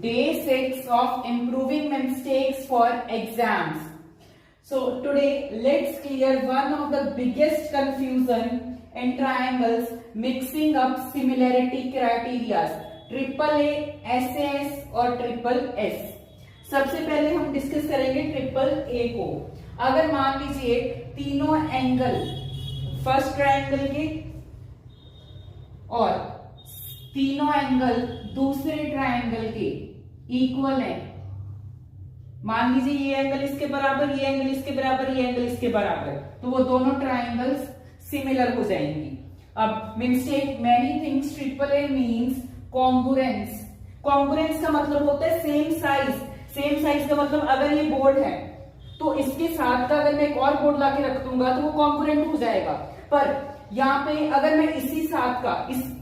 Day 6 of improving mistakes for exams. So today let's clear one of the biggest confusion in triangles, mixing up similarity criteria, AAA, SAS और triple S. सबसे पहले हम discuss करेंगे triple A को. अगर मान लीजिए तीनों एंगल फर्स्ट ट्रायंगल के और तीनों एंगल दूसरे ट्रायंगल के इक्वल है. मान लीजिए ये एंगल इसके बराबर, ये एंगल इसके बराबर, ये एंगल इसके बराबर, तो वो दोनों ट्रायंगल्स सिमिलर हो जाएंगी. अब mistake many things triple A means congruence. Congruence का मतलब होता है सेम साइज. सेम साइज का मतलब अगर ये बोर्ड है तो इसके साथ का अगर मैं एक और बोर्ड लाके रख दूंगा तो वो कॉन्ग्रुएंट हो जाएगा. पर यहाँ पे अगर मैं इसी साथ का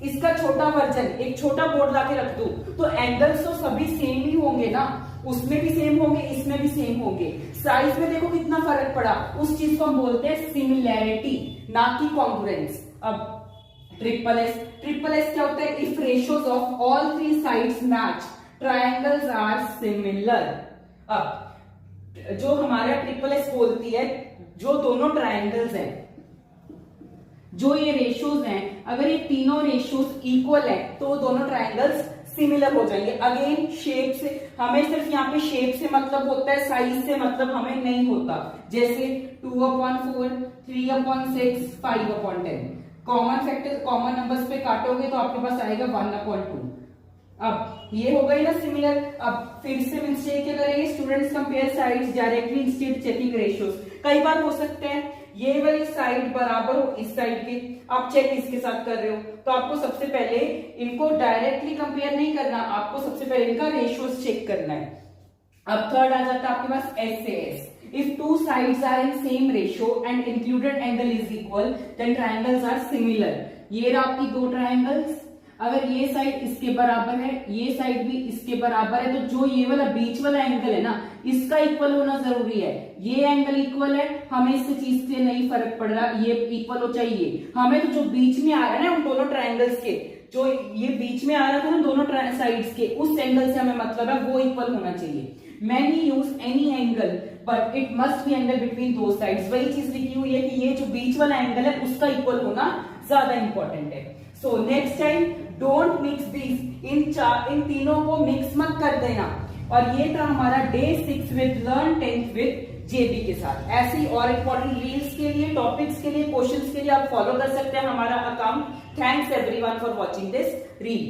इसका छोटा वर्जन एक छोटा बोर्ड लाके रख दूं तो एंगल्स तो सभी सेम ही होंगे ना. उसमें भी सेम होंगे, इसमें भी सेम होंगे. साइज में देखो कितना फर्क पड़ा. उस चीज को हम बोलते हैं सिमिलैरिटी, ना कि कॉन्ग्रुएंस. अब ट्रिपल एस क्या होता है? If ratios of all three sides match, triangles are similar. अब जो हमारा ट्रिपल एस बोलती है, जो दोनों ट्रायंगल्स हैं, जो ये रेशियोज हैं, अगर ये तीनों रेशियोज इक्वल है तो वो दोनों ट्रायंगल्स सिमिलर हो जाएंगे. अगेन शेप से, हमें सिर्फ यहाँ पे शेप से मतलब होता है, साइज से मतलब हमें नहीं होता. जैसे 2/4, 3/6, 5/10. कॉमन फैक्टर, कॉमन नंबर्स पे काटोगे तो आपके पास आएगा 1/2. अब ये हो गई ना सिमिलर. अब फिर से मिस्टेक क्या करेंगे? Students compare sides directly instead checking ratios. कई बार हो सकते हैं ये वाली साइड बराबर हो इस साइड के, आप चेक इसके साथ कर रहे हो, तो आपको सबसे पहले इनको डायरेक्टली कंपेयर नहीं करना, आपको सबसे पहले इनका रेशियोज चेक करना है. अब थर्ड आ जाता है आपके पास SAS. If two sides are in same ratio and included angle is equal, then triangles are similar. ये रहा आपकी दो ट्रायंगल्स. अगर ये साइड इसके बराबर है, ये साइड भी इसके बराबर है, तो जो ये वाला बीच वाला एंगल है ना, इसका इक्वल होना जरूरी है. ये एंगल इक्वल है, हमें इससे चीज से नहीं फर्क पड़ रहा, ये इक्वल हो चाहिए. हमें तो जो बीच में आ रहा है ना उन दोनों ट्रायंगल्स के, जो ये बीच में आ रहा था ना दोनों साइड्स के, उस एंगल से हमें मतलब है वो इक्वल होना चाहिए. Many use any angle, but it must be angle between those sides. वही चीज लिखी हुई है कि ये जो बीच वाला एंगल है उसका इक्वल होना ज्यादा इंपॉर्टेंट है. So next time don't mix these. इन तीनों को मिक्स मत कर देना. और ये था हमारा day 6 with learn 10th with JB के साथ. ऐसी और इंपॉर्टेंट रील्स के लिए, टॉपिक्स के लिए, क्वेश्चंस के लिए आप फॉलो कर सकते हैं हमारा account. Thanks everyone for watching this reel.